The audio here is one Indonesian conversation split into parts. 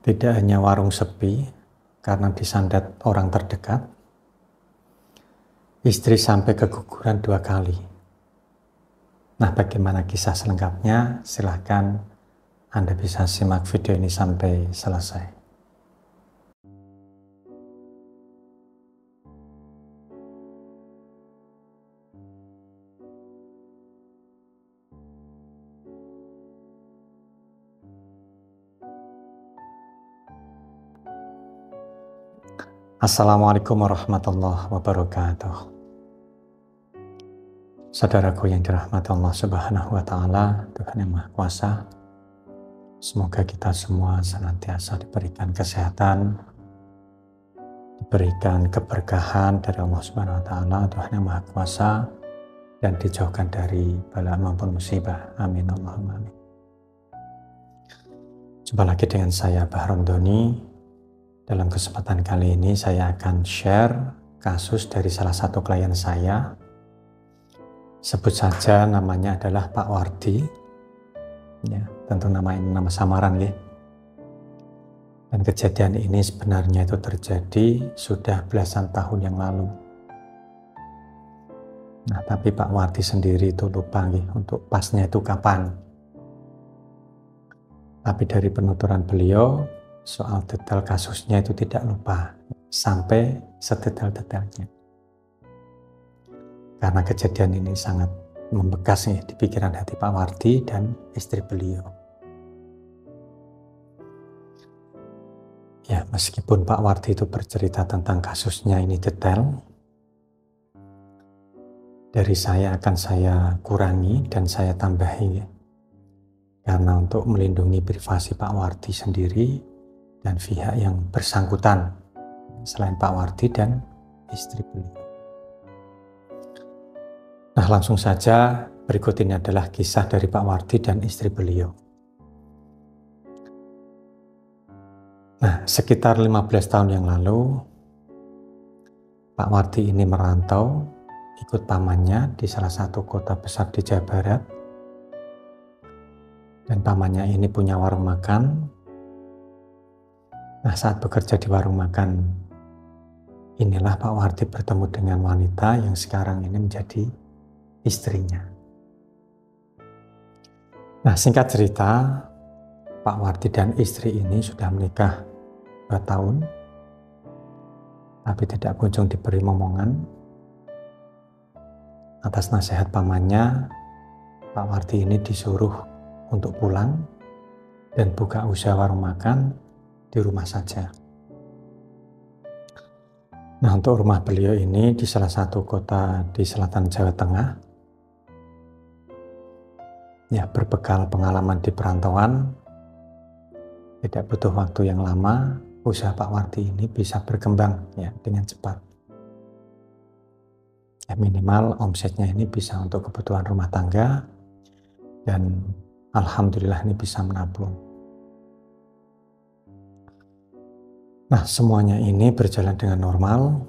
Tidak hanya warung sepi karena disandat orang terdekat, istri sampai keguguran 2 kali. Nah, bagaimana kisah selengkapnya? Silahkan Anda bisa simak video ini sampai selesai. Assalamualaikum warahmatullahi wabarakatuh. Saudaraku yang dirahmati Allah Subhanahu wa Ta'ala, Tuhan yang Maha Kuasa, semoga kita semua senantiasa diberikan kesehatan, diberikan keberkahan dari Allah Subhanahu wa Ta'ala, Tuhan yang Maha Kuasa, dan dijauhkan dari bala maupun musibah. Amin Allahumma amin. Jumpa lagi dengan saya Bahron Doni. Dalam kesempatan kali ini saya akan share kasus dari salah satu klien saya. Sebut saja namanya adalah Pak Wardi. Ya, tentu nama samaran ya. Dan kejadian ini sebenarnya itu terjadi sudah belasan tahun yang lalu. Nah, tapi Pak Wardi sendiri itu lupa ya, untuk pasnya itu kapan. Tapi dari penuturan beliau, soal detail kasusnya itu tidak lupa sampai sedetail-detailnya. Karena kejadian ini sangat membekas nih di pikiran hati Pak Wardi dan istri beliau. Ya, meskipun Pak Wardi itu bercerita tentang kasusnya ini detail, dari saya akan saya kurangi dan saya tambahi ya. Karena untuk melindungi privasi Pak Wardi sendiri dan pihak yang bersangkutan selain Pak Wardi dan istri beliau. Nah, langsung saja berikut ini adalah kisah dari Pak Wardi dan istri beliau. Nah, sekitar 15 tahun yang lalu Pak Wardi ini merantau ikut pamannya di salah satu kota besar di Jawa Barat. Dan pamannya ini punya warung makan. Nah, saat bekerja di warung makan, inilah Pak Wardi bertemu dengan wanita yang sekarang ini menjadi istrinya. Nah, singkat cerita, Pak Wardi dan istri ini sudah menikah 2 tahun, tapi tidak kunjung diberi momongan. Atas nasihat pamannya, Pak Wardi ini disuruh untuk pulang dan buka usaha warung makan di rumah saja. Nah, untuk rumah beliau ini di salah satu kota di selatan Jawa Tengah. Ya, berbekal pengalaman di perantauan, tidak butuh waktu yang lama, usaha Pak Wardi ini bisa berkembang ya dengan cepat. Ya, minimal omsetnya ini bisa untuk kebutuhan rumah tangga dan alhamdulillah ini bisa menabung. Nah, semuanya ini berjalan dengan normal,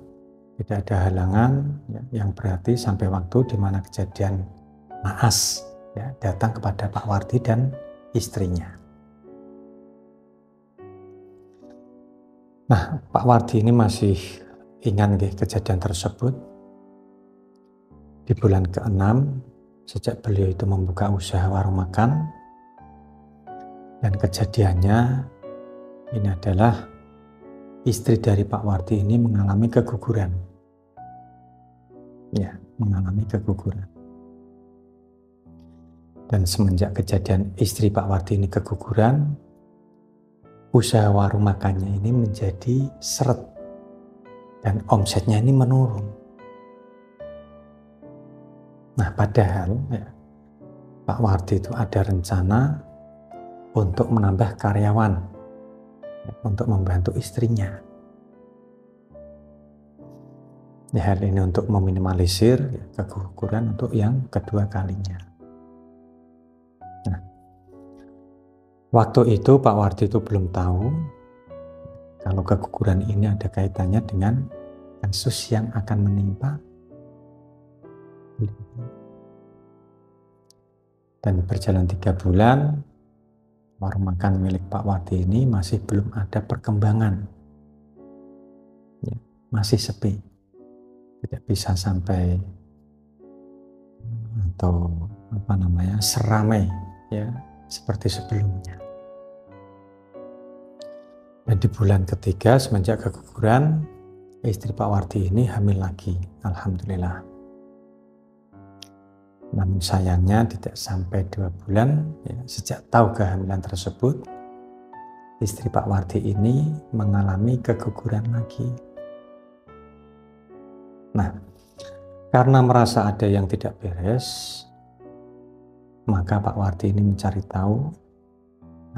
tidak ada halangan ya, yang berarti sampai waktu di mana kejadian naas ya, datang kepada Pak Wardi dan istrinya. Nah, Pak Wardi ini masih ingat kejadian tersebut. Di bulan ke-6 sejak beliau itu membuka usaha warung makan, dan kejadiannya ini adalah istri dari Pak Wardi ini mengalami keguguran. Ya, mengalami keguguran. Dan semenjak kejadian istri Pak Wardi ini keguguran, usaha warung makannya ini menjadi seret dan omsetnya ini menurun. Nah, padahal ya, Pak Wardi itu ada rencana untuk menambah karyawan ya, untuk membantu istrinya. Ya, hal ini untuk meminimalisir ya, keguguran untuk yang kedua kalinya. Nah, waktu itu Pak Wardi itu belum tahu kalau keguguran ini ada kaitannya dengan kasus yang akan menimpa. Dan berjalan 3 bulan, warung makan milik Pak Wardi ini masih belum ada perkembangan, ya, masih sepi, tidak bisa sampai atau seramai ya seperti sebelumnya. Dan di bulan ketiga semenjak keguguran, istri Pak Wardi ini hamil lagi, alhamdulillah. Namun sayangnya tidak sampai 2 bulan ya, sejak tahu kehamilan tersebut, istri Pak Wardi ini mengalami keguguran lagi. Nah, karena merasa ada yang tidak beres, maka Pak Wardi ini mencari tahu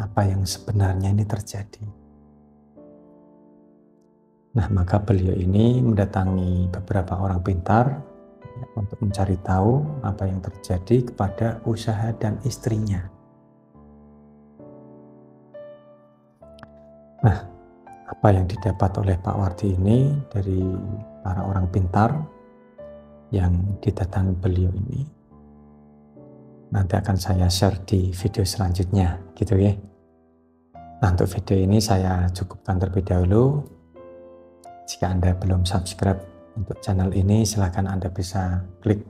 apa yang sebenarnya ini terjadi. Nah, maka beliau ini mendatangi beberapa orang pintar ya, untuk mencari tahu apa yang terjadi kepada usaha dan istrinya. Nah, apa yang didapat oleh Pak Wardi ini dari para orang pintar yang didatangi beliau ini, nanti akan saya share di video selanjutnya, gitu ya. Nah, untuk video ini saya cukupkan terlebih dahulu. Jika Anda belum subscribe untuk channel ini, silakan Anda bisa klik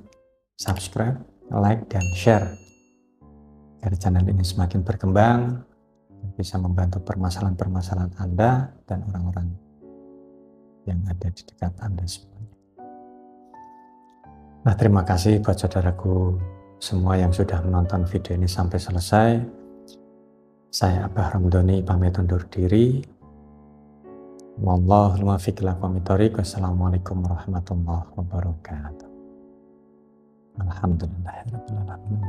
subscribe, like, dan share agar channel ini semakin berkembang, bisa membantu permasalahan-permasalahan Anda dan orang-orang yang ada di dekat Anda semuanya. Nah, terima kasih buat saudaraku semua yang sudah menonton video ini sampai selesai. Saya Abah Ramdhani pamit undur diri. Wallahul muwaffiq ila aqwamit thoriq. Wassalamualaikum warahmatullahi wabarakatuh. Alhamdulillahirabbil alamin.